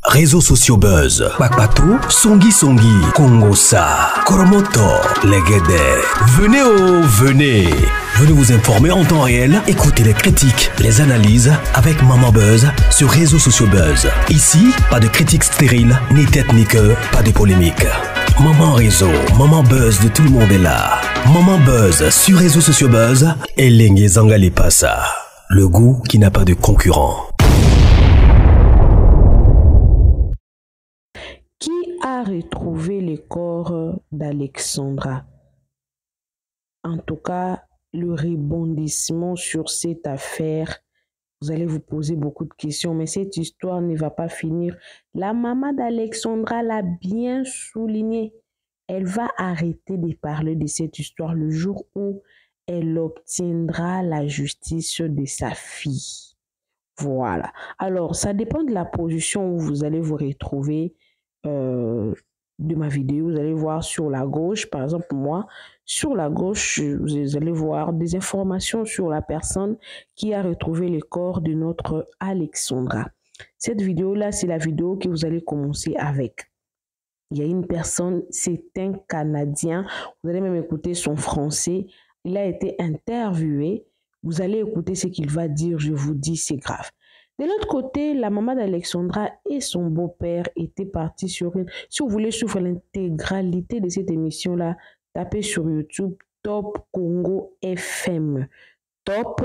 Réseaux sociaux buzz, Bakpato, Songi Songi, Kongosa, Koromoto, Legede. Venez venez. Venez vous informer en temps réel, écoutez les critiques, les analyses avec Maman Buzz sur Réseaux sociaux buzz. Ici, pas de critiques stériles, ni tête ni queue, pas de polémique. Maman Réseau, Maman Buzz de tout le monde est là. Maman Buzz sur Réseaux sociaux buzz et Lengue Zangali Passa. Le goût qui n'a pas de concurrent. Qui a retrouvé le corps d'Alexandra? En tout cas, le rebondissement sur cette affaire, vous allez vous poser beaucoup de questions, mais cette histoire ne va pas finir. La maman d'Alexandra l'a bien souligné. Elle va arrêter de parler de cette histoire le jour où elle obtiendra la justice de sa fille. Voilà. Alors, ça dépend de la position où vous allez vous retrouver de ma vidéo. Vous allez voir sur la gauche, par exemple moi, sur la gauche, vous allez voir des informations sur la personne qui a retrouvé le corps de notre Alexandra. Cette vidéo-là, c'est la vidéo que vous allez commencer avec. Il y a une personne, c'est un Canadien. Vous allez même écouter son français. Il a été interviewé. Vous allez écouter ce qu'il va dire. Je vous dis, c'est grave. De l'autre côté, la maman d'Alexandra et son beau-père étaient partis sur une... Si vous voulez suivre l'intégralité de cette émission-là, tapez sur YouTube Top Congo FM. Top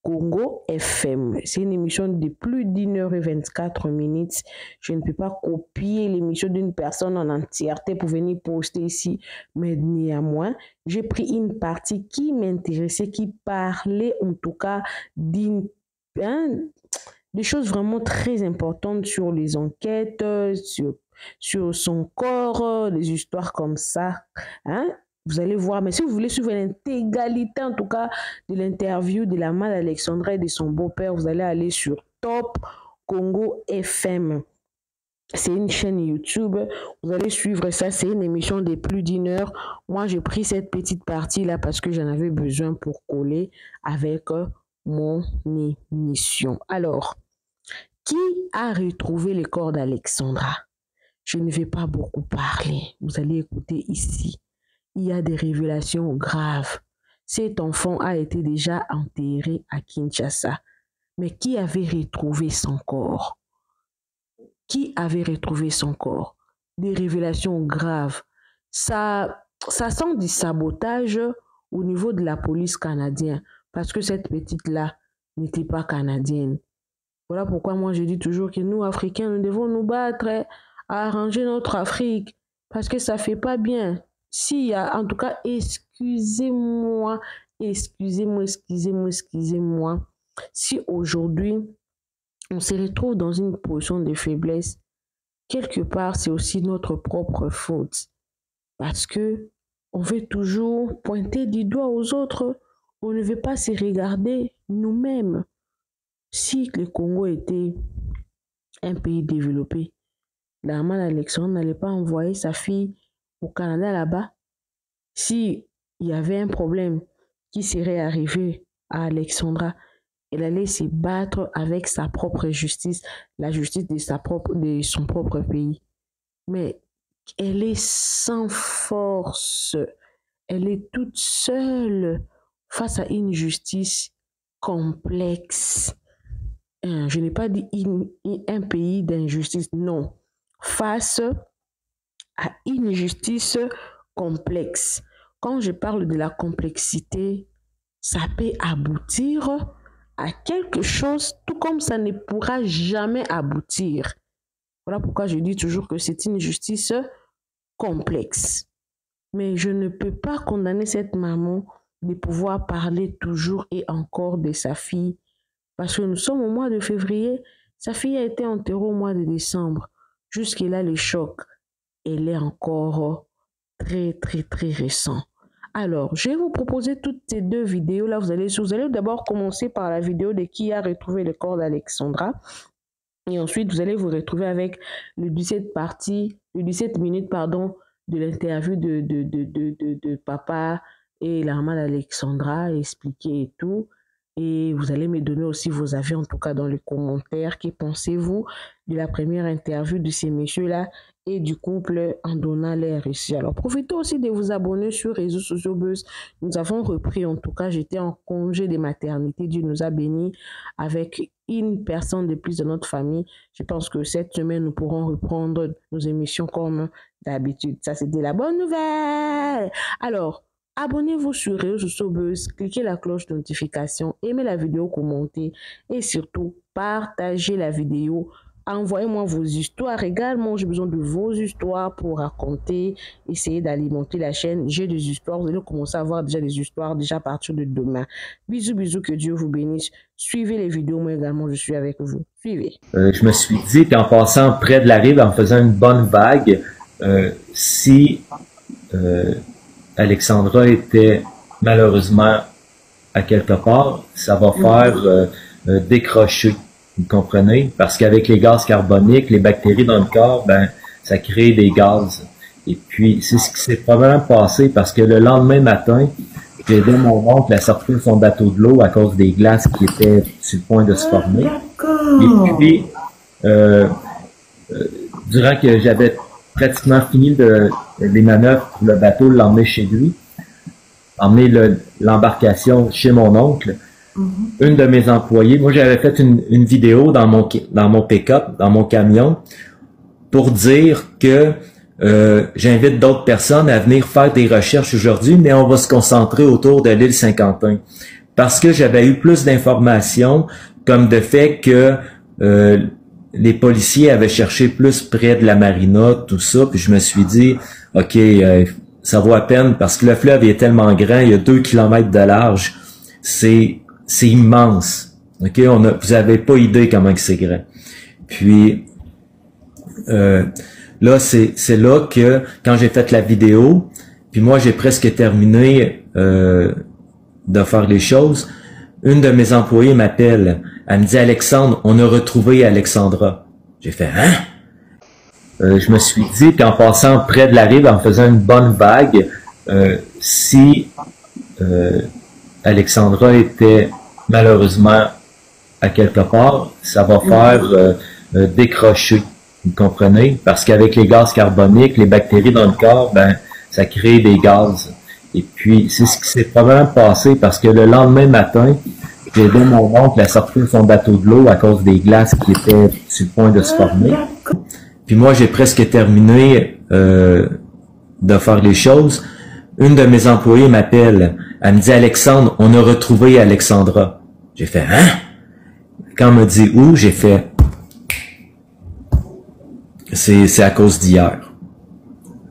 Congo FM. C'est une émission de plus d'1h24. Je ne peux pas copier l'émission d'une personne en entièreté pour venir poster ici, mais néanmoins, j'ai pris une partie qui m'intéressait, qui parlait en tout cas des choses vraiment très importantes sur les enquêtes, sur son corps, des histoires comme ça. Hein? Vous allez voir, mais si vous voulez suivre l'intégralité en tout cas de l'interview de la maman d'Alexandra et de son beau-père, vous allez aller sur Top Congo FM. C'est une chaîne YouTube, vous allez suivre ça, c'est une émission de plus d'1 heure. Moi, j'ai pris cette petite partie-là parce que j'en avais besoin pour coller avec mon émission. Alors, qui a retrouvé le corps d'Alexandra? Je ne vais pas beaucoup parler. Vous allez écouter ici. Il y a des révélations graves. Cet enfant a été déjà enterré à Kinshasa. Mais qui avait retrouvé son corps? Qui avait retrouvé son corps? Des révélations graves. Ça sent du sabotage au niveau de la police canadienne. Parce que cette petite-là n'était pas canadienne. Voilà pourquoi moi je dis toujours que nous, Africains, nous devons nous battre à arranger notre Afrique. Parce que ça ne fait pas bien. S'il y a, en tout cas, excusez-moi. Si aujourd'hui, on se retrouve dans une position de faiblesse, quelque part, c'est aussi notre propre faute. Parce que on veut toujours pointer du doigt aux autres. On ne veut pas se regarder nous-mêmes. Si le Congo était un pays développé, la maman d'Alexandre n'allait pas envoyer sa fille au Canada là-bas. Si il y avait un problème qui serait arrivé à Alexandra, elle allait se battre avec sa propre justice, la justice de son propre pays. Mais elle est sans force. Elle est toute seule face à une justice complexe. Je n'ai pas dit un pays d'injustice, non. Face à une justice complexe. Quand je parle de la complexité, ça peut aboutir à quelque chose, tout comme ça ne pourra jamais aboutir. Voilà pourquoi je dis toujours que c'est une justice complexe. Mais je ne peux pas condamner cette maman de pouvoir parler toujours et encore de sa fille. Parce que nous sommes au mois de février, sa fille a été enterrée au mois de décembre. Jusque-là, le choc, elle est encore très récent. Alors, je vais vous proposer toutes ces deux vidéos-là. Vous allez d'abord commencer par la vidéo de qui a retrouvé le corps d'Alexandra. Et ensuite, vous allez vous retrouver avec le 17 minutes, de l'interview de papa et la maman d'Alexandra, expliquer et tout. Et vous allez me donner aussi vos avis, en tout cas dans les commentaires. Que pensez-vous de la première interview de ces messieurs-là et du couple en donnant les récits? Alors, profitez aussi de vous abonner sur les réseaux sociaux Buzz. Nous avons repris, en tout cas, j'étais en congé de maternité. Dieu nous a bénis avec une personne de plus de notre famille. Je pense que cette semaine, nous pourrons reprendre nos émissions comme d'habitude. Ça, c'était la bonne nouvelle. Alors, abonnez-vous sur les réseaux sociaux Buzz, cliquez la cloche de notification, aimez la vidéo, commentez et surtout partagez la vidéo. Envoyez-moi vos histoires également. J'ai besoin de vos histoires pour raconter, essayer d'alimenter la chaîne. J'ai des histoires. Vous allez commencer à avoir déjà des histoires déjà à partir de demain. Bisous, bisous, que Dieu vous bénisse. Suivez les vidéos. Moi également, je suis avec vous. Suivez. Je me suis dit qu'en passant près de la rive, en faisant une bonne vague, si Alexandra était malheureusement à quelque part, ça va faire décrocher. Vous comprenez? Parce qu'avec les gaz carboniques, les bactéries dans le corps, ben, ça crée des gaz. Et puis, c'est ce qui s'est probablement passé parce que le lendemain matin, j'ai aidé mon oncle à sortir son bateau de l'eau à cause des glaces qui étaient sur le point de se former. Et puis, durant que j'avais pratiquement fini les manœuvres pour le bateau, l'emmener chez lui, emmener l'embarcation chez mon oncle, une de mes employées, moi j'avais fait une vidéo dans mon pick-up, dans mon camion, pour dire que j'invite d'autres personnes à venir faire des recherches aujourd'hui, mais on va se concentrer autour de l'île Saint-Quentin. Parce que j'avais eu plus d'informations, comme de fait que les policiers avaient cherché plus près de la marina, tout ça, puis je me suis dit, OK, ça vaut à peine, parce que le fleuve est tellement grand, il y a 2 kilomètres de large, c'est immense. OK, vous avez pas idée comment c'est grand. Puis là, c'est là que quand j'ai fait la vidéo, puis moi j'ai presque terminé de faire les choses, une de mes employées m'appelle, elle me dit Alexandre, on a retrouvé Alexandra. J'ai fait hein? Je me suis dit qu'en passant près de la rive, en faisant une bonne vague, si Alexandra était malheureusement à quelque part, ça va faire décrocher. Vous comprenez? Parce qu'avec les gaz carboniques, les bactéries dans le corps, ben, ça crée des gaz. Et puis, c'est ce qui s'est probablement passé parce que le lendemain matin, j'ai aidé mon oncle à sortir son bateau de l'eau à cause des glaces qui étaient sur le point de se former. Puis moi, j'ai presque terminé de faire les choses. Une de mes employées m'appelle. Elle me dit, Alexandre, on a retrouvé Alexandra. J'ai fait, hein? Quand elle me dit où, j'ai fait, c'est à cause d'hier.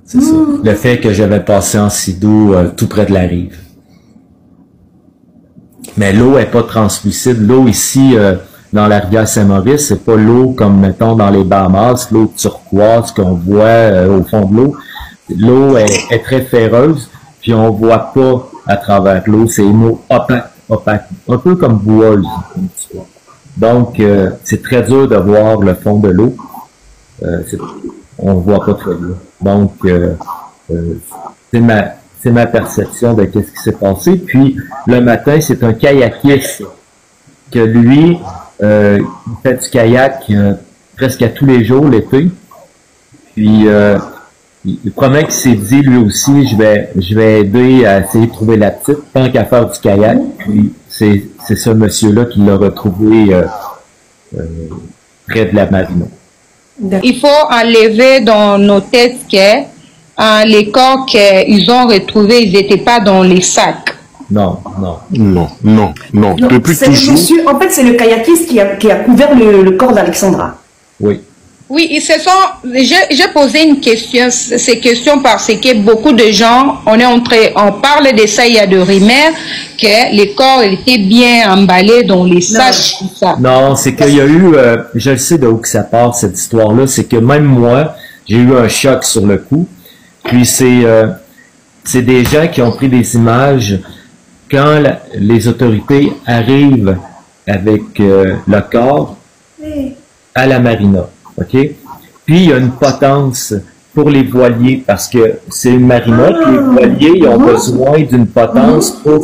C'est ça. Le fait que j'avais passé en sidou tout près de la rive. Mais l'eau est pas translucide. L'eau ici, dans la rivière Saint-Maurice, c'est pas l'eau comme, mettons, dans les Bahamas, l'eau turquoise qu'on voit au fond de l'eau. L'eau est très ferreuse, puis on voit pas à travers l'eau. C'est une eau opaque, un peu comme boueuse. Donc, c'est très dur de voir le fond de l'eau. On voit pas très bien. Donc, c'est ma perception de qu'est-ce qui s'est passé. Puis, le matin, c'est un kayakiste que lui, il fait du kayak presque à tous les jours l'été. Puis, il promet qu'il s'est dit, lui aussi, je vais aider à essayer de trouver la petite, tant qu'à faire du kayak. Puis, c'est ce monsieur-là qui l'a retrouvé près de la marina. Il faut enlever dans nos têtes que les corps qu'ils ont retrouvés, ils n'étaient pas dans les sacs. Non. Depuis toujours. Monsieur, en fait, c'est le kayakiste qui a couvert le corps d'Alexandra. Oui. Oui, ils se sont. J'ai posé une question, ces questions parce que beaucoup de gens, on parle de ça, il y a de rumeurs que les corps étaient bien emballés dans les sacs. Non, c'est qu'il y a eu, je le sais de où que ça part cette histoire-là, c'est que même moi, j'ai eu un choc sur le coup. Puis c'est des gens qui ont pris des images quand les autorités arrivent avec le corps à la marina. OK? Puis, il y a une potence pour les voiliers, parce que c'est une marina, puis les voiliers, ils ont besoin d'une potence pour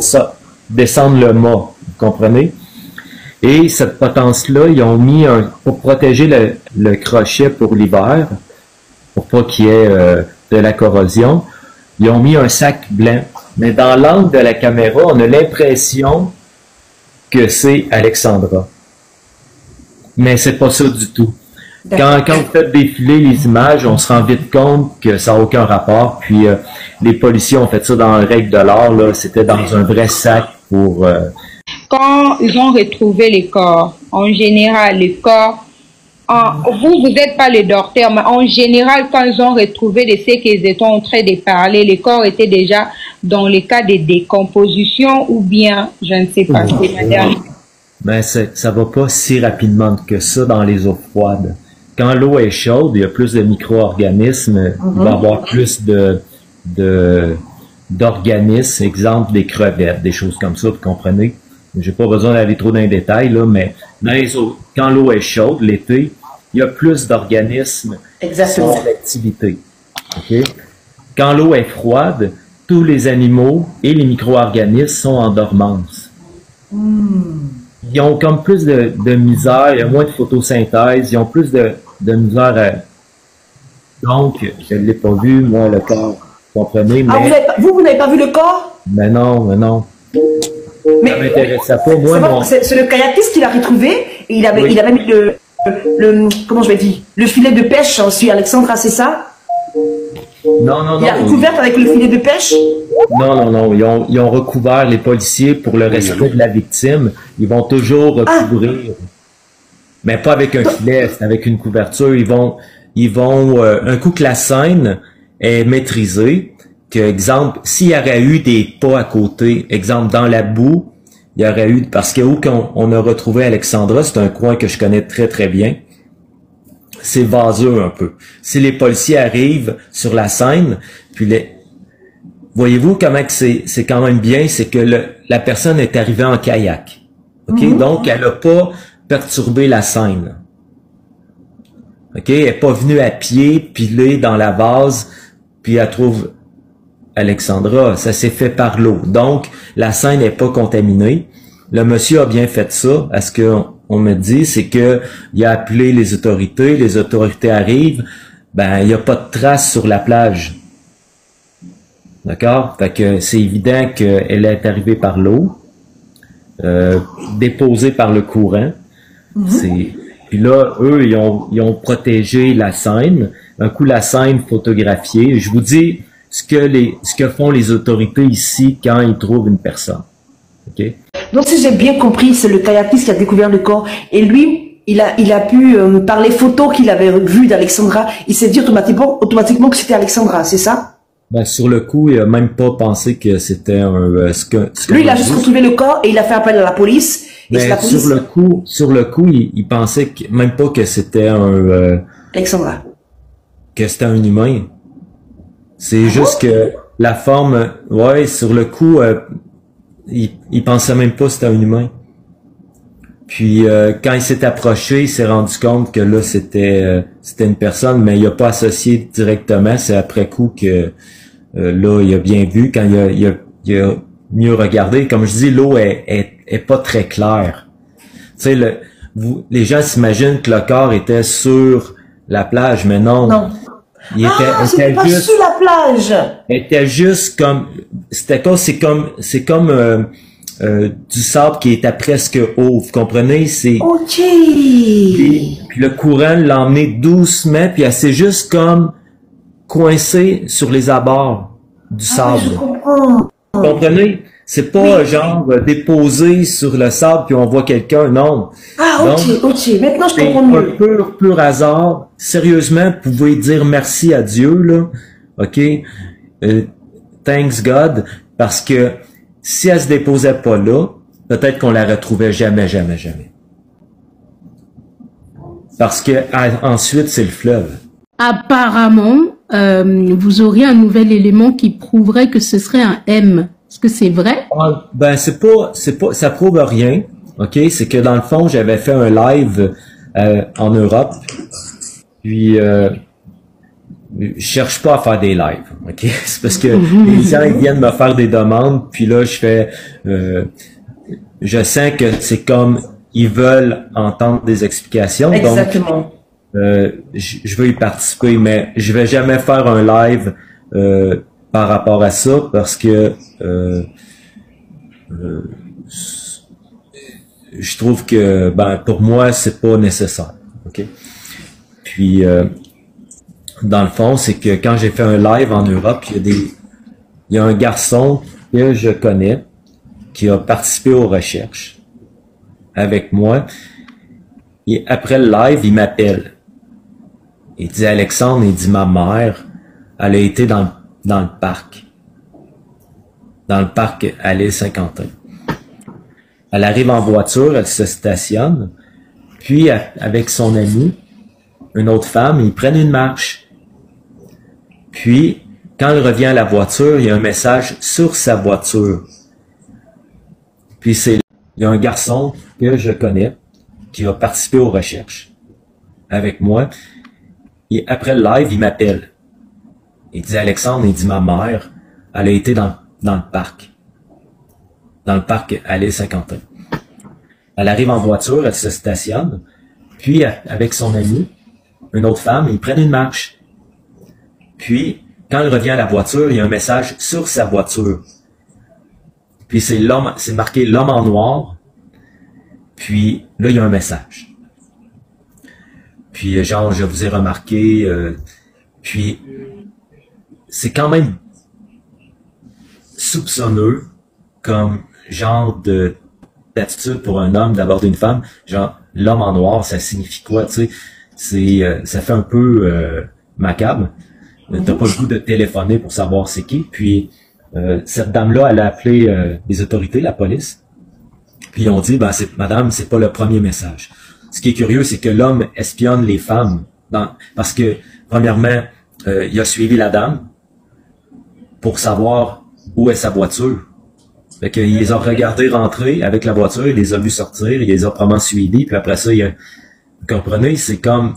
descendre le mât. comprenez? Et cette potence-là, ils ont mis pour protéger le crochet pour l'hiver, pour pas qu'il y ait de la corrosion, ils ont mis un sac blanc. Mais dans l'angle de la caméra, on a l'impression que c'est Alexandra. Mais c'est pas ça du tout. Quand vous faites défiler les images, on se rend vite compte que ça n'a aucun rapport. Puis les policiers ont fait ça dans la règle de l'art, là. C'était dans un vrai sac pour... Quand ils ont retrouvé les corps, en général, les corps, vous n'êtes pas le docteur, mais en général, quand ils ont retrouvé de ce qu'ils étaient en train de parler, les corps étaient déjà dans le cas de décomposition ou bien, je ne sais pas, c'est ma dernière. Mais ça va pas si rapidement que ça dans les eaux froides. Quand l'eau est chaude, il y a plus de micro-organismes, il va y avoir plus d'organismes, exemple des crevettes, des choses comme ça, vous comprenez? J'ai pas besoin d'aller trop dans les détails, là, mais dans les eaux, quand l'eau est chaude, l'été, il y a plus d'organismes qui sont en activité. Okay? Quand l'eau est froide, tous les animaux et les micro-organismes sont en dormance. Ils ont comme plus de misère, il y a moins de photosynthèse, ils ont plus de misère à... Donc, je ne l'ai pas vu, moi, le corps, vous comprenez? Mais... Ah, vous n'avez pas vu le corps? Mais non. Mais ça m'intéressait pas, moi. C'est le kayakiste qui l'a retrouvé, et il avait mis comment je vais dire, le filet de pêche sur Alexandra, c'est ça? Non. Il a recouvert avec le filet de pêche? Non. Ils ont recouvert les policiers pour le respect de la victime. Ils vont toujours recouvrir. Mais pas avec un filet, c'est avec une couverture. Ils vont, un coup que la scène est maîtrisée, que, exemple, s'il y aurait eu des pas à côté, exemple, dans la boue, il y aurait eu, parce que où on a retrouvé Alexandra, c'est un coin que je connais très très bien. C'est vaseux un peu. Si les policiers arrivent sur la scène, puis voyez-vous comment que c'est quand même bien, c'est que la personne est arrivée en kayak. OK? Donc, elle n'a pas perturbé la scène. OK? Elle n'est pas venue à pied, pilée dans la vase, puis elle trouve Alexandra. Ça s'est fait par l'eau. Donc, la scène n'est pas contaminée. Le monsieur a bien fait ça. À ce qu'on me dit, c'est que il a appelé les autorités arrivent, ben, il n'y a pas de traces sur la plage. D'accord? Fait que c'est évident qu'elle est arrivée par l'eau, déposée par le courant. Puis là, eux, ils ont protégé la scène. Un coup, la scène photographiée. Je vous dis ce que font les autorités ici quand ils trouvent une personne. OK? Donc, si j'ai bien compris, c'est le kayakiste qui a découvert le corps. Et lui, il a pu, par les photos qu'il avait vues d'Alexandra, il s'est dit automatiquement que c'était Alexandra, c'est ça? Ben, sur le coup, il a même pas pensé que c'était lui, il a juste retrouvé le corps et il a fait appel à la police. Mais sur le coup, il pensait même pas que c'était Alexandra. Que c'était un humain. C'est juste que la forme, sur le coup, il pensait même pas que c'était un humain. Puis quand il s'est approché, il s'est rendu compte que là c'était une personne, mais il a pas associé directement. C'est après coup que là il a bien vu quand il a mieux regardé. Comme je dis, l'eau est pas très claire. Tu sais, les gens s'imaginent que le corps était sur la plage, mais non. Non. C'était pas juste, sur la plage. Était juste comme, c'est comme du sable qui était presque haut, vous comprenez? C'est. Ok. Puis le courant l'a emmené doucement, puis elle s'est juste comme coincée sur les abords du sable. Je comprends. Vous comprenez? C'est pas genre déposé sur le sable puis on voit quelqu'un, non. Ok. Maintenant je comprends mieux. Un pur hasard. Sérieusement, vous pouvez dire merci à Dieu, là. OK? Thanks God. Parce que si elle se déposait pas là, peut-être qu'on la retrouvait jamais. Parce que ensuite, c'est le fleuve. Apparemment, vous auriez un nouvel élément qui prouverait que ce serait un M. Est-ce que c'est vrai? Ben, c'est pas, ça prouve rien. OK? C'est que dans le fond, j'avais fait un live, en Europe. Puis, je cherche pas à faire des lives. OK? C'est parce que les gens, ils viennent me faire des demandes. Puis là, je fais, je sens que c'est comme ils veulent entendre des explications. Exactement. Donc, je veux y participer, mais je vais jamais faire un live par rapport à ça parce que je trouve que pour moi c'est pas nécessaire. Ok. Puis dans le fond, c'est que quand j'ai fait un live en Europe, il y a un garçon que je connais qui a participé aux recherches avec moi. Et après le live, il m'appelle. Il dit Alexandre, il dit ma mère, elle a été dans le parc. Dans le parc à l'île Saint-Quentin. Elle arrive en voiture, elle se stationne, puis avec son amie, une autre femme, ils prennent une marche. Puis, quand elle revient à la voiture, il y a un message sur sa voiture. Puis il y a un garçon que je connais qui a participé aux recherches avec moi. Et après le live, il m'appelle. Il dit Alexandre, il dit ma mère, elle a été dans le parc. Dans le parc à l'île Saint-Quentin. Elle arrive en voiture, elle se stationne, puis avec son amie, une autre femme, ils prennent une marche. Puis, quand elle revient à la voiture, il y a un message sur sa voiture. Puis c'est marqué l'homme en noir. Puis là, il y a un message. Puis genre, je vous ai remarqué. Puis c'est quand même soupçonneux comme genre d'attitude pour un homme d'aborder une femme. Genre, l'homme en noir, ça signifie quoi, tu sais? Ça fait un peu macabre. T'as pas le goût de téléphoner pour savoir c'est qui. Puis cette dame-là, elle a appelé les autorités, la police. Puis ils ont dit, madame, c'est pas le premier message. Ce qui est curieux, c'est que l'homme espionne les femmes. Parce que, premièrement, il a suivi la dame pour savoir où est sa voiture. Fait qu'il les a regardés rentrer avec la voiture, il les a vus sortir, il les a probablement suivis, puis après ça, vous comprenez, c'est comme,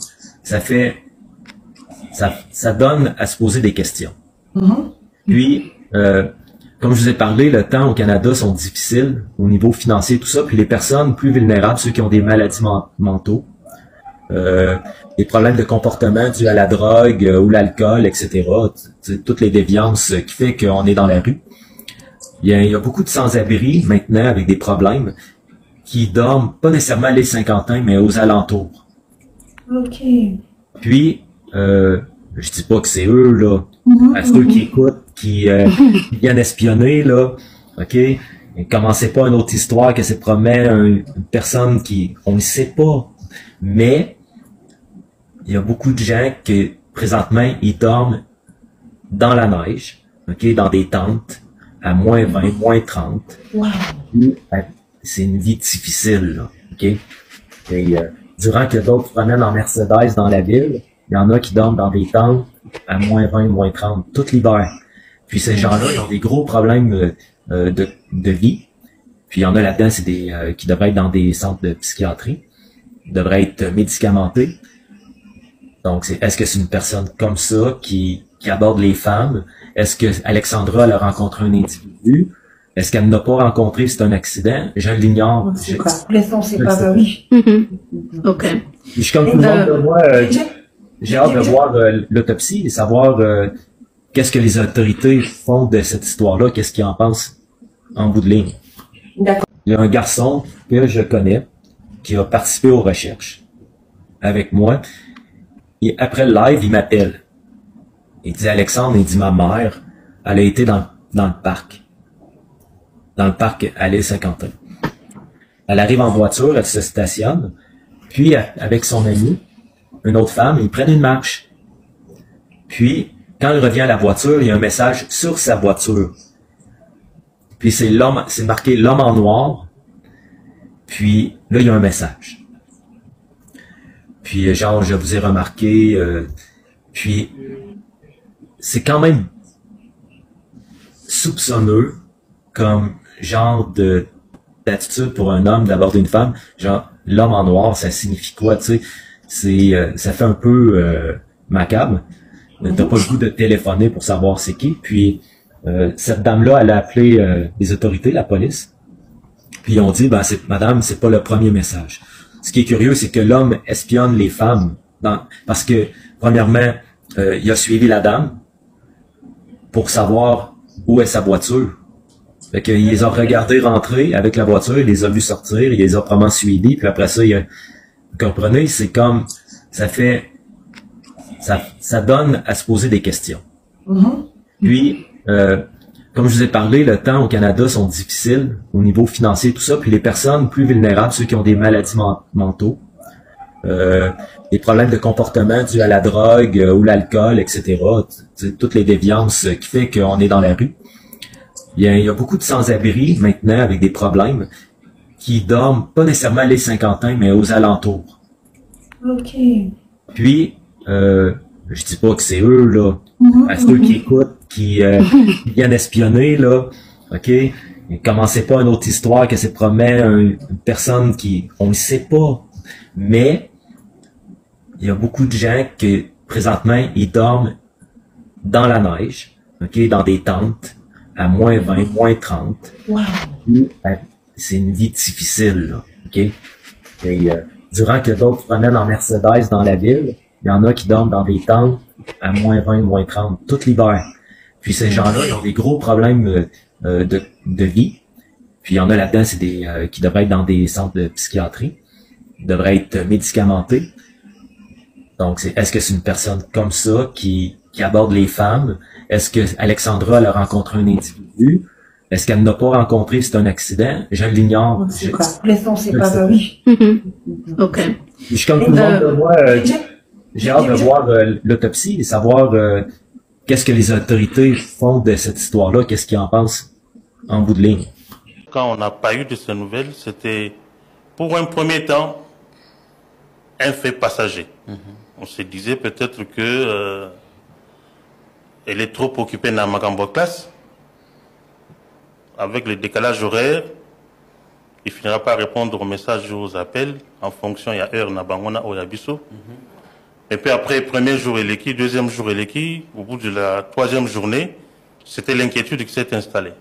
ça donne à se poser des questions. Mhm. Puis, comme je vous ai parlé, le temps au Canada sont difficiles au niveau financier, tout ça, puis les personnes plus vulnérables, ceux qui ont des maladies mentaux, des problèmes de comportement dus à la drogue ou l'alcool, etc., toutes les déviances qui fait qu'on est dans la rue. Il y a beaucoup de sans-abri maintenant avec des problèmes qui dorment pas nécessairement à l'île Saint-Quentin, mais aux alentours. Ok. Puis, je dis pas que c'est eux, là, à ceux qui écoutent, qui viennent espionner, là, ok? Et commencez pas une autre histoire que c'est promet une personne on ne sait pas. Mais, il y a beaucoup de gens qui, présentement, ils dorment dans la neige, ok? Dans des tentes, à moins 20, moins 30. Wow. C'est une vie difficile, là, ok? Et durant que d'autres promènent en Mercedes dans la ville, il y en a qui dorment dans des tentes à moins 20, moins 30, tout l'hiver. Puis ces gens-là, ils ont des gros problèmes de vie. Puis il y en a là-dedans, c'est qui devraient être dans des centres de psychiatrie, devraient être médicamentés. Donc, est-ce que c'est une personne comme ça qui aborde les femmes? Est-ce que Alexandra elle a rencontré un individu? Est-ce qu'elle n'a pas rencontré, c'est un accident? Je l'ignore. Pour l'instant, c'est pas oui. Ok. Je suis comme tout le monde de moi, j'ai hâte de voir l'autopsie et savoir qu'est-ce que les autorités font de cette histoire-là, qu'est-ce qu'ils en pensent en bout de ligne. D'accord. Il y a un garçon que je connais qui a participé aux recherches avec moi. Et après le live, il m'appelle. Il dit Alexandre, il dit ma mère, elle a été dans le parc. Dans le parc à l'île Saint-Quentin. Elle arrive en voiture, elle se stationne, puis avec son amie, une autre femme, ils prennent une marche. Puis, quand elle revient à la voiture, il y a un message sur sa voiture. Puis c'est marqué l'homme en noir. Puis là, il y a un message. Puis genre, je vous ai remarqué. Puis c'est quand même soupçonneux comme genre d'attitude pour un homme d'aborder une femme. Genre, l'homme en noir, ça signifie quoi, tu sais? Ça fait un peu macabre. T'as pas le goût de téléphoner pour savoir c'est qui. Puis cette dame-là, elle a appelé les autorités, la police. Puis on dit, ben, madame, c'est pas le premier message. Ce qui est curieux, c'est que l'homme espionne les femmes parce que, premièrement, il a suivi la dame pour savoir où est sa voiture. Fait qu'il les a regardés rentrer avec la voiture, il les a vus sortir, il les a probablement suivis, puis après ça, vous comprenez, c'est comme, ça donne à se poser des questions. Puis, comme je vous ai parlé, le temps au Canada sont difficiles au niveau financier, tout ça, puis les personnes plus vulnérables, ceux qui ont des maladies mentaux, des problèmes de comportement dus à la drogue ou l'alcool, etc., toutes les déviances qui fait qu'on est dans la rue. Il y a beaucoup de sans-abri maintenant avec des problèmes qui dorment pas nécessairement les Saint-Quentin, mais aux alentours. OK. Puis, je dis pas que c'est eux, là, à ceux qui écoutent, qui viennent espionner, là, OK? Et commencez pas une autre histoire que c'est probablement une personne qui, on ne sait pas. Mais, il y a beaucoup de gens qui, présentement, ils dorment dans la neige, OK? Dans des tentes, à moins 20, moins 30. Wow. C'est une vie difficile, là, OK? Et, durant que d'autres promènent en Mercedes dans la ville, il y en a qui dorment dans des tentes à moins 20, moins 30, tout l'hiver. Puis ces gens-là, ils ont des gros problèmes de vie. Puis il y en a là-dedans, c'est des qui devraient être dans des centres de psychiatrie, ils devraient être médicamentés. Donc, est-ce que c'est une personne comme ça qui aborde les femmes? Est-ce que Alexandra elle a rencontré un individu? Est-ce qu'elle n'a pas rencontré, c'est un accident? Je l'ignore. Pour l'instant, c'est pas ça, oui. OK. Je suis comme tout le monde de moi, j'ai hâte de voir l'autopsie et savoir qu'est-ce que les autorités font de cette histoire-là, qu'est-ce qu'ils en pensent en bout de ligne. Quand on n'a pas eu de ces nouvelles, c'était pour un premier temps un fait passager. On se disait peut-être que elle est trop occupée dans ma classe. Avec le décalage horaire, il finira par répondre aux messages, aux appels, en fonction, il y a heure, Nabangona, Oyabiso. Et puis après, premier jour éléki, deuxième jour éléki, au bout de la troisième journée, c'était l'inquiétude qui s'est installée.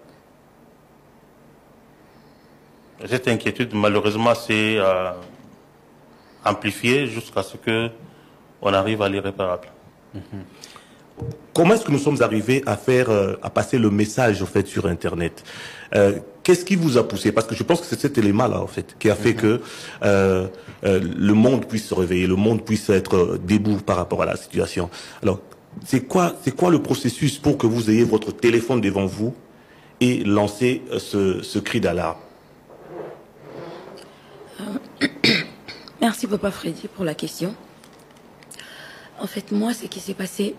Et cette inquiétude, malheureusement, s'est amplifiée jusqu'à ce qu'on arrive à l'irréparable. Comment est-ce que nous sommes arrivés à passer le message, en fait, sur Internet? Qu'est-ce qui vous a poussé? Parce que je pense que c'est cet élément-là, en fait, qui a fait que le monde puisse se réveiller, le monde puisse être debout par rapport à la situation. Alors, c'est quoi le processus pour que vous ayez votre téléphone devant vous et lancer ce cri d'alarme? Merci, Papa Freddy, pour la question. En fait, moi, ce qui s'est passé,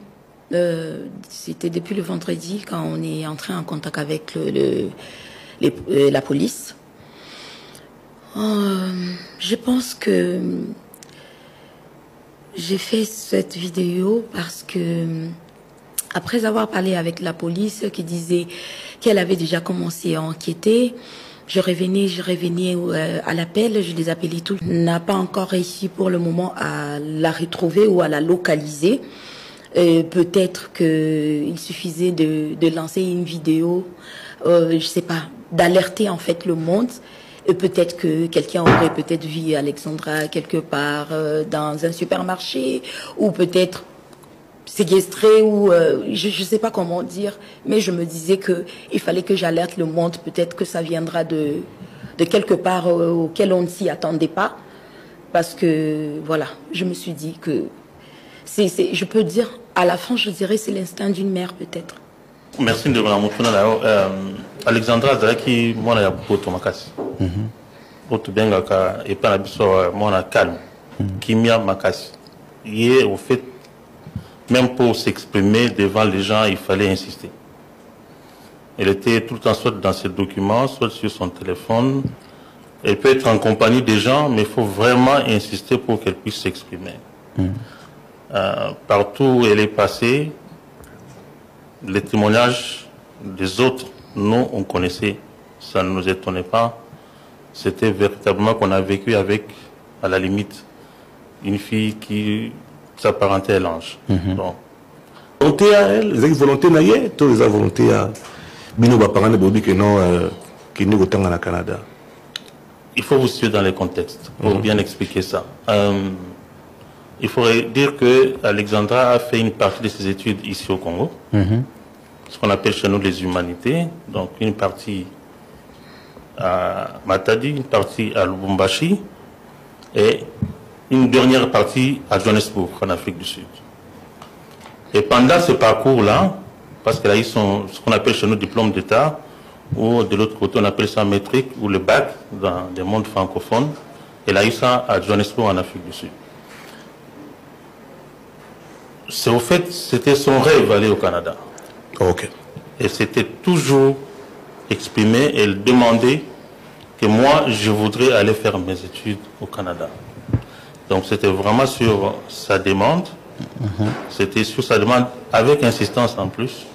c'était depuis le vendredi, quand on est entré en contact avec la police. Je pense que j'ai fait cette vidéo parce que, après avoir parlé avec la police qui disait qu'elle avait déjà commencé à enquêter, je revenais à l'appel, je les appelais tous. On n'a pas encore réussi pour le moment à la retrouver ou à la localiser. Peut-être qu'il suffisait de lancer une vidéo, je sais pas, d'alerter en fait le monde. Et peut-être que quelqu'un aurait peut-être vu Alexandra quelque part dans un supermarché, ou peut-être séquestrée, ou je sais pas comment dire, mais je me disais que il fallait que j'alerte le monde. Peut-être que ça viendra de quelque part auquel on ne s'y attendait pas, parce que voilà, je me suis dit que je peux dire, à la fin, je dirais, c'est l'instinct d'une mère, peut-être. Merci de la montrer là. Alexandra Zaki, moi, il y a beaucoup de makasi. Beaucoup bien et pas la biso, moi, calme. Kimia makasi. Hier, au fait, même pour s'exprimer devant les gens, il fallait insister. Elle était tout le temps soit dans ses documents, soit sur son téléphone. Elle peut être en compagnie des gens, mais il faut vraiment insister pour qu'elle puisse s'exprimer. Partout où elle est passée, les témoignages des autres, nous, on connaissait, ça ne nous étonnait pas. C'était véritablement qu'on a vécu avec, à la limite, une fille qui s'apparentait à l'ange. Volonté à elle, les volonté naïe, tous les volontés à Bino Baparane Bobi qui n'est autant au Canada. il faut vous suivre dans les contextes pour bien expliquer ça. Il faudrait dire que Alexandra a fait une partie de ses études ici au Congo, ce qu'on appelle chez nous les humanités, donc une partie à Matadi, une partie à Lubumbashi et une dernière partie à Johannesburg, en Afrique du Sud. Et pendant ce parcours-là, parce qu'elle a eu ce qu'on appelle chez nous diplôme d'État, ou de l'autre côté on appelle ça métrique ou le bac dans des mondes francophones, elle a eu ça à Johannesburg en Afrique du Sud. C'est au fait, c'était son rêve d'aller au Canada. Ok. Et c'était toujours exprimé, elle demandait que moi je voudrais aller faire mes études au Canada. Donc c'était vraiment sur sa demande, c'était sur sa demande avec insistance en plus,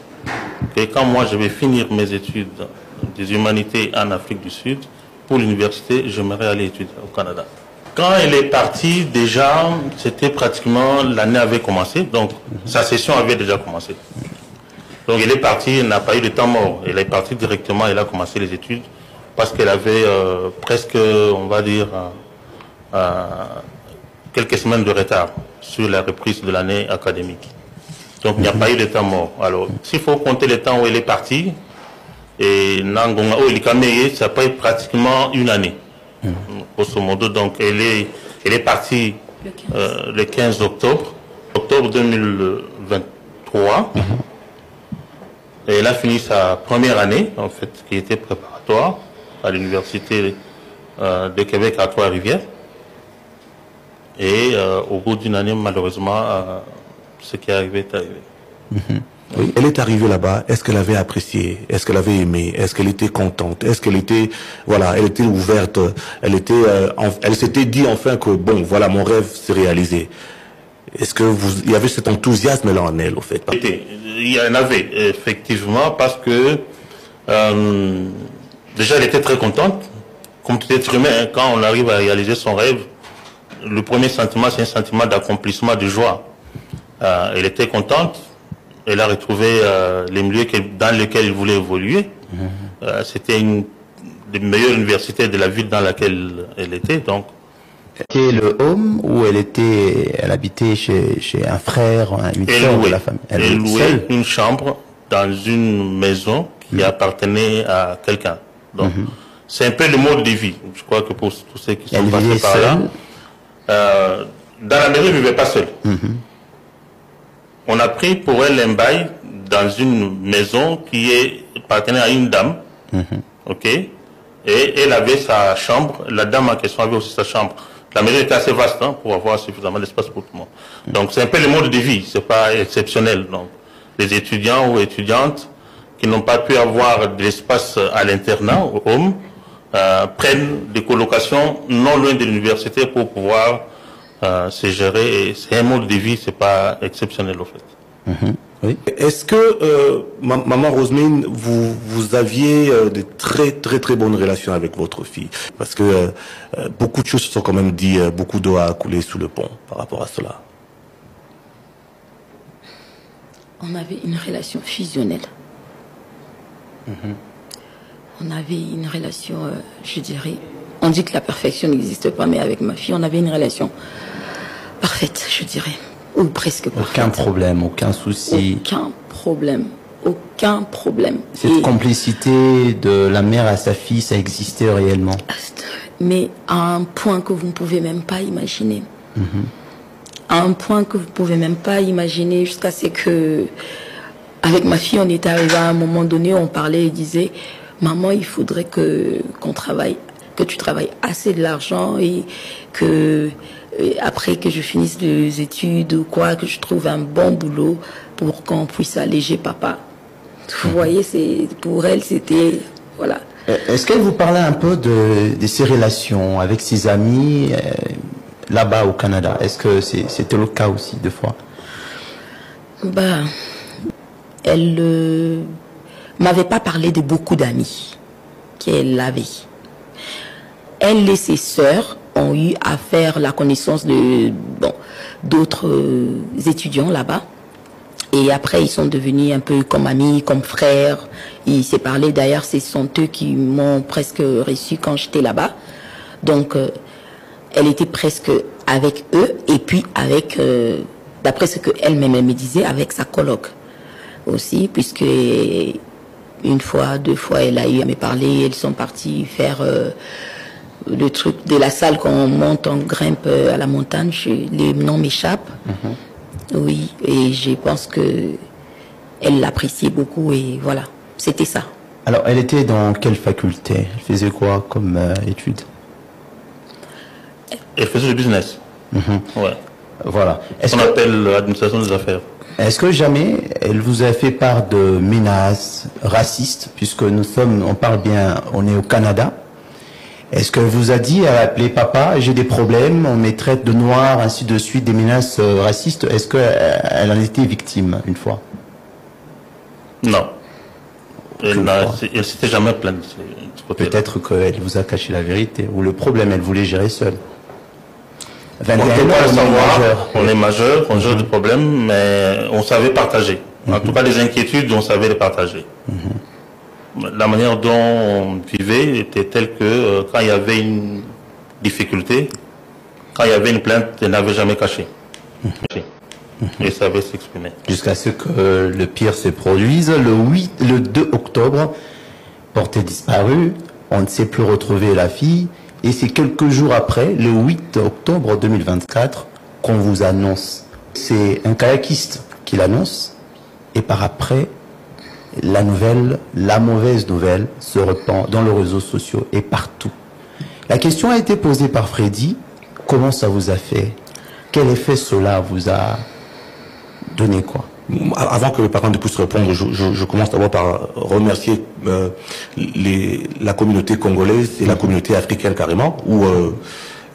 que quand moi je vais finir mes études des humanités en Afrique du Sud, pour l'université, j'aimerais aller étudier au Canada. Quand elle est partie, déjà, c'était pratiquement, l'année avait commencé, donc sa session avait déjà commencé. Donc elle est partie, elle n'a pas eu de temps mort, elle est partie directement, elle a commencé les études, parce qu'elle avait presque, on va dire, quelques semaines de retard sur la reprise de l'année académique. Donc il n'y a pas eu de temps mort. Alors, s'il faut compter le temps où elle est partie, et Nangonga, où elle est ça peut être pratiquement une année. Grosso modo, donc elle est partie le 15 octobre 2023. Et elle a fini sa première année, en fait, qui était préparatoire à l'université de Québec à Trois-Rivières. Et au bout d'une année, malheureusement, ce qui est arrivé est arrivé. Oui. Elle est arrivée là-bas. Est-ce qu'elle avait apprécié? Est-ce qu'elle avait aimé? Est-ce qu'elle était contente? Est-ce qu'elle était, voilà, elle était ouverte? Elle était, elle s'était dit enfin que bon, voilà, mon rêve s'est réalisé. Est-ce que il y avait cet enthousiasme-là en elle, au fait? Il y en avait effectivement parce que déjà elle était très contente. Comme tout être humain, hein, quand on arrive à réaliser son rêve, le premier sentiment c'est un sentiment d'accomplissement, de joie. Elle était contente. Elle a retrouvé les milieux dans lesquels elle voulait évoluer. C'était une des meilleures universités de la ville dans laquelle elle était. Donc, c'était le home où elle habitait chez un frère, une sœur de la famille. Elle louait une chambre dans une maison qui appartenait à quelqu'un. Donc, c'est un peu le mode de vie. Je crois que pour tous ceux qui sont passés par là, dans la mairie, elle ne vivait pas seule. On a pris pour elle un bail dans une maison qui appartenait à une dame, ok, et elle avait sa chambre, la dame en question avait aussi sa chambre. La maison était assez vaste hein, pour avoir suffisamment d'espace pour tout le monde. Donc c'est un peu le mode de vie, c'est pas exceptionnel. Donc les étudiants ou étudiantes qui n'ont pas pu avoir de l'espace à l'internat, au home, prennent des colocations non loin de l'université pour pouvoir c'est géré, c'est un mode de vie, c'est pas exceptionnel au fait. Oui. Est-ce que, maman Rosemeline, vous aviez de très bonnes relations avec votre fille? Parce que beaucoup de choses se sont quand même dit, beaucoup d'eau a coulé sous le pont par rapport à cela. On avait une relation fusionnelle. On avait une relation, je dirais, on dit que la perfection n'existe pas, mais avec ma fille, on avait une relation parfaite, je dirais, ou presque parfaite. Aucun problème, aucun souci. Aucun problème, aucun problème. Cette complicité de la mère à sa fille, ça existait réellement. Mais à un point que vous ne pouvez même pas imaginer. À un point que vous ne pouvez même pas imaginer, jusqu'à ce que, avec ma fille, on était arrivé à un moment donné, on parlait et disait, maman, il faudrait qu'on travaille, que tu travailles assez de l'argent et que après que je finisse les études ou quoi, que je trouve un bon boulot pour qu'on puisse alléger papa. Vous voyez, pour elle, c'était, voilà. Est-ce qu'elle vous parlait un peu de ses relations avec ses amis là-bas au Canada? Est-ce que c'était le cas aussi, des fois? Elle m'avait pas parlé de beaucoup d'amis qu'elle avait. Elle et ses sœurs ont eu à faire la connaissance de d'autres étudiants là-bas. Et après, ils sont devenus un peu comme amis, comme frères. Ils s'est parlé, d'ailleurs, ce sont eux qui m'ont presque reçu quand j'étais là-bas. Donc, elle était presque avec eux et puis avec, d'après ce qu'elle-même me disait, avec sa coloc aussi, puisque une fois, 2 fois, elle a eu à me parler. Elles sont parties faire le truc de la salle qu'on monte, on grimpe à la montagne. Les noms m'échappent. Oui, et je pense que elle l'appréciait beaucoup et voilà, c'était ça. Alors, elle était dans quelle faculté? Elle faisait quoi comme études? Elle faisait le business. Ouais. Voilà. On appelle l'administration des affaires. Est-ce que jamais elle vous a fait part de menaces racistes, puisque on parle bien, on est au Canada? Est-ce qu'elle vous a dit, elle a appelé papa, j'ai des problèmes, on me traite de noir, ainsi de suite, des menaces racistes? Est-ce qu'elle en était victime une fois? Non. Elle s'était jamais plainte. Peut-être qu'elle vous a caché la vérité, ou le problème, elle voulait gérer seule. On est majeur, on gère des problèmes, mais on savait partager. En tout cas, les inquiétudes, on savait les partager. La manière dont on vivait était telle que quand il y avait une difficulté, quand il y avait une plainte, elle n'avait jamais caché. Et savait s'exprimer. Jusqu'à ce que le pire se produise. Le 2 octobre, portée disparue, on ne sait plus retrouver la fille. Et c'est quelques jours après, le 8 octobre 2024, qu'on vous annonce. C'est un kayakiste qui l'annonce. Et par après, la mauvaise nouvelle se répand dans les réseaux sociaux et partout. La question a été posée par Freddy. Comment ça vous a fait? Quel effet cela vous a donné, quoi? Avant que le parent ne puisse répondre, je commence d'abord par remercier la communauté congolaise et la communauté africaine carrément, ou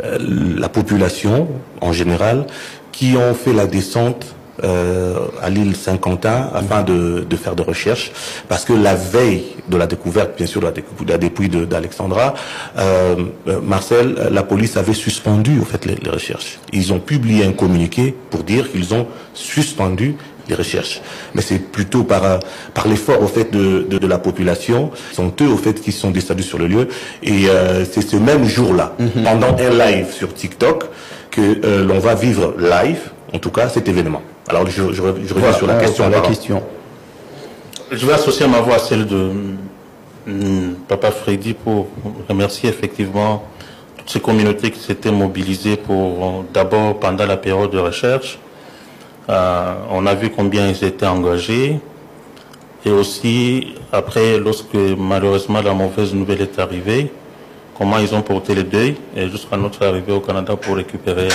la population en général, qui ont fait la descente à l'île Saint-Quentin afin de faire des recherches, parce que la veille de la découverte, bien sûr, de la dépouille d'Alexandra, Marcel, la police avait suspendu en fait les recherches. Ils ont publié un communiqué pour dire qu'ils ont suspendu les recherches. Mais c'est plutôt par l'effort au fait de la population. Ce sont eux au fait qui sont descendus sur le lieu. Et c'est ce même jour-là, pendant un live sur TikTok, que l'on va vivre live, en tout cas, cet événement. Alors je reviens sur la question. Je vais associer ma voix à celle de Papa Freddy pour remercier effectivement toutes ces communautés qui s'étaient mobilisées pour d'abord pendant la période de recherche. On a vu combien ils étaient engagés et aussi après, lorsque malheureusement la mauvaise nouvelle est arrivée, comment ils ont porté le deuil et jusqu'à notre arrivée au Canada pour récupérer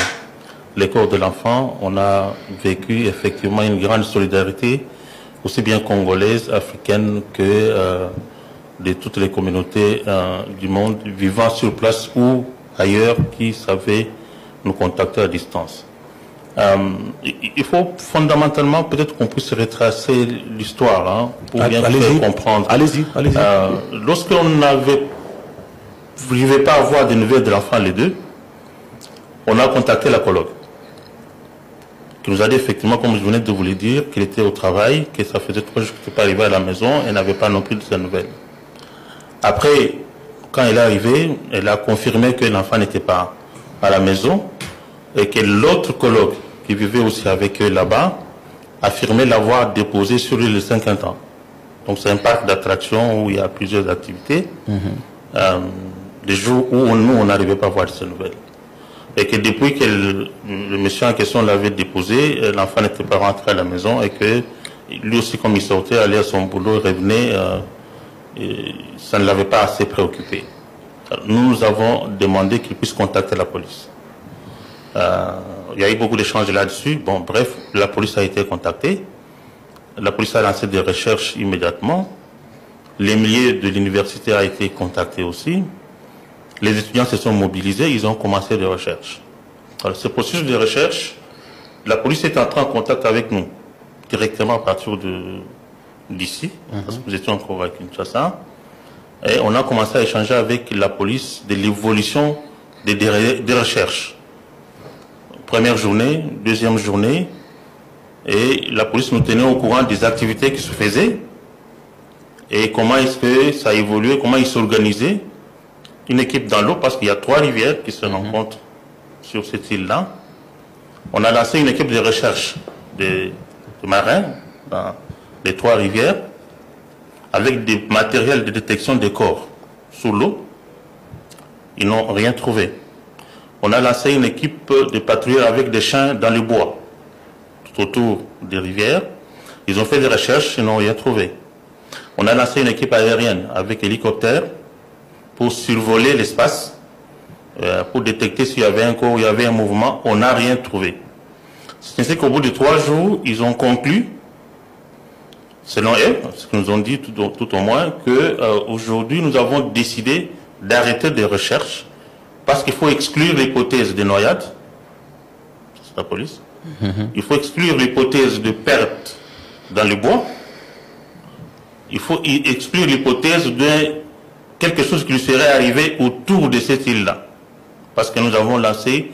les corps de l'enfant. On a vécu effectivement une grande solidarité, aussi bien congolaise, africaine que de toutes les communautés du monde vivant sur place ou ailleurs qui savaient nous contacter à distance. Il faut fondamentalement peut-être qu'on puisse retracer l'histoire pour bien faire comprendre. Allez-y. Lorsqu'on n'arrivait pas à avoir des nouvelles de l'enfant les deux, on a contacté la coloc, qui nous a dit effectivement, comme je venais de vous le dire, qu'il était au travail, que ça faisait 3 jours qu'il n'était pas arrivé à la maison et n'avait pas non plus de ses nouvelles. Après, quand elle est arrivée, elle a confirmé que l'enfant n'était pas à la maison et que l'autre coloc qui vivait aussi avec eux là-bas affirmait l'avoir déposé sur l'île de Saint-Quentin. Donc c'est un parc d'attractions où il y a plusieurs activités. Des jours où nous, on n'arrivait pas à voir de ces nouvelles. Et que depuis que le monsieur en question l'avait déposé, l'enfant n'était pas rentré à la maison et que lui aussi, comme il sortait, allait à son boulot, revenait, ça ne l'avait pas assez préoccupé. Alors, nous avons demandé qu'il puisse contacter la police. Il y a eu beaucoup d'échanges là-dessus. Bon, bref, la police a été contactée. La police a lancé des recherches immédiatement. Les milieux de l'université a été contacté aussi. Les étudiants se sont mobilisés, ils ont commencé des recherches. Alors, ce processus de recherche, la police est entrée en contact avec nous, directement à partir d'ici, parce que nous étions encore à Kinshasa. Et on a commencé à échanger avec la police de l'évolution des recherches. Première journée, deuxième journée, et la police nous tenait au courant des activités qui se faisaient, et comment est-ce que ça a évolué, comment ils s'organisaient une équipe dans l'eau parce qu'il y a 3 rivières qui se rencontrent sur cette île-là. On a lancé une équipe de recherche de marins dans les 3 rivières avec des matériels de détection des corps sous l'eau. Ils n'ont rien trouvé. On a lancé une équipe de patrouilleurs avec des chiens dans le bois, tout autour des rivières. Ils ont fait des recherches, ils n'ont rien trouvé. On a lancé une équipe aérienne avec hélicoptère pour survoler l'espace, pour détecter s'il y avait un corps, il y avait un mouvement. On n'a rien trouvé. C'est ainsi qu'au bout de 3 jours, ils ont conclu, selon eux, ce qu'ils nous ont dit tout au moins, qu'aujourd'hui nous avons décidé d'arrêter des recherches parce qu'il faut exclure l'hypothèse de noyade. C'est la police. Il faut exclure l'hypothèse de perte dans le bois. Il faut exclure l'hypothèse de quelque chose qui lui serait arrivé autour de cette île-là. Parce que nous avons lancé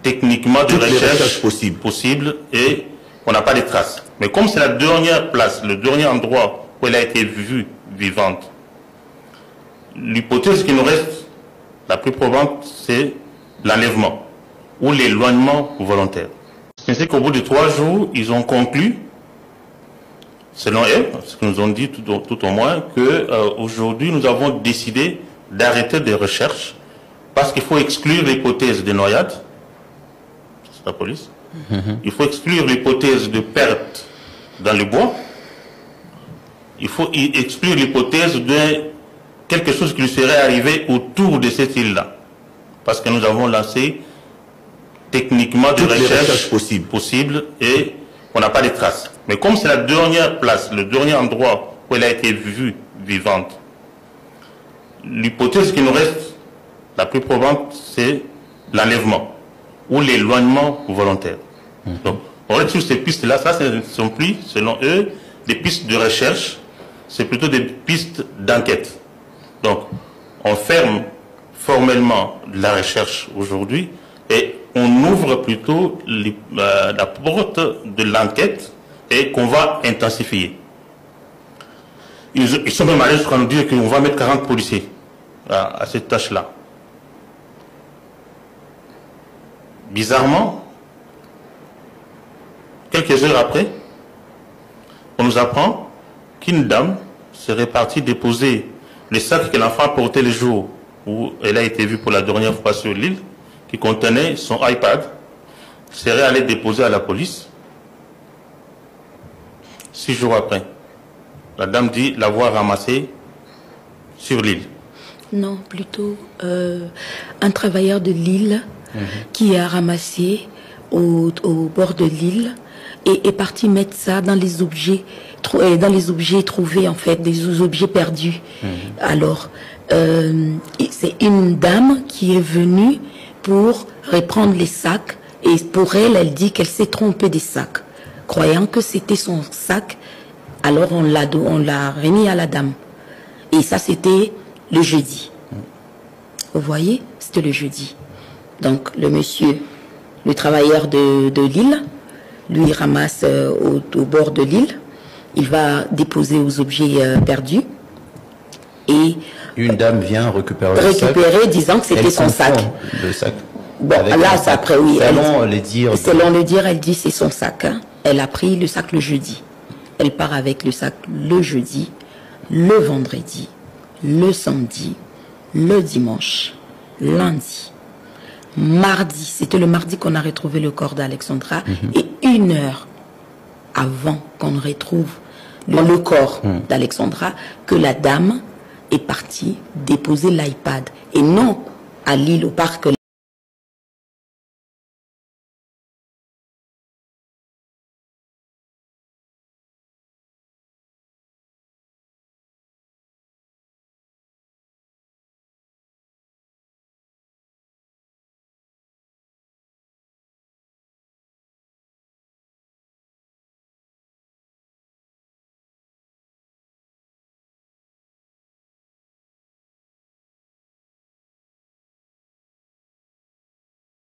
techniquement des recherches possibles et on n'a pas de traces. Mais comme c'est la dernière place, le dernier endroit où elle a été vue vivante, l'hypothèse qui nous reste la plus probante, c'est l'enlèvement ou l'éloignement volontaire. C'est qu'au bout de 3 jours, ils ont conclu, selon eux, ce qu'ils nous ont dit tout au moins, qu'aujourd'hui nous avons décidé d'arrêter des recherches parce qu'il faut exclure l'hypothèse de noyade. C'est la police. Il faut exclure l'hypothèse de perte dans le bois. Il faut exclure l'hypothèse de quelque chose qui lui serait arrivé autour de cette île-là. Parce que nous avons lancé techniquement des recherches possibles et on n'a pas de traces. Mais comme c'est la dernière place, le dernier endroit où elle a été vue vivante, l'hypothèse qui nous reste la plus probante, c'est l'enlèvement ou l'éloignement volontaire. Donc, on reste sur ces pistes-là. Ça, ce ne sont plus, selon eux, des pistes de recherche, c'est plutôt des pistes d'enquête. Donc, on ferme formellement la recherche aujourd'hui et on ouvre plutôt la porte de l'enquête et qu'on va intensifier. Ils sont même allés jusqu'à nous dire qu'on va mettre 40 policiers à cette tâche-là. Bizarrement, quelques heures après, on nous apprend qu'une dame serait partie déposer le sac que l'enfant portait le jour où elle a été vue pour la dernière fois sur l'île, qui contenait son iPad, serait allée déposer à la police. 6 jours après, la dame dit l'avoir ramassé sur l'île. Non, plutôt un travailleur de l'île qui a ramassé au bord de l'île et est parti mettre ça dans les objets trouvés, en fait, des objets perdus. Alors, c'est une dame qui est venue pour reprendre les sacs et pour elle, elle dit qu'elle s'est trompée des sacs. Croyant que c'était son sac, alors on l'a remis à la dame. Et ça, c'était le jeudi. Vous voyez, c'était le jeudi. Donc, le monsieur, le travailleur de l'île, lui ramasse au bord de l'île. Il va déposer aux objets perdus. Et une dame vient récupérer le sac, disant que c'était son sac. Le sac. Bon, là, après, oui. Selon le dire, elle dit c'est son sac. Hein. Elle a pris le sac le jeudi. Elle part avec le sac le jeudi, le vendredi, le samedi, le dimanche, lundi, mardi. C'était le mardi qu'on a retrouvé le corps d'Alexandra. Et 1 heure avant qu'on retrouve le corps d'Alexandra, que la dame est partie déposer l'iPad. Et non à l'île, au parc.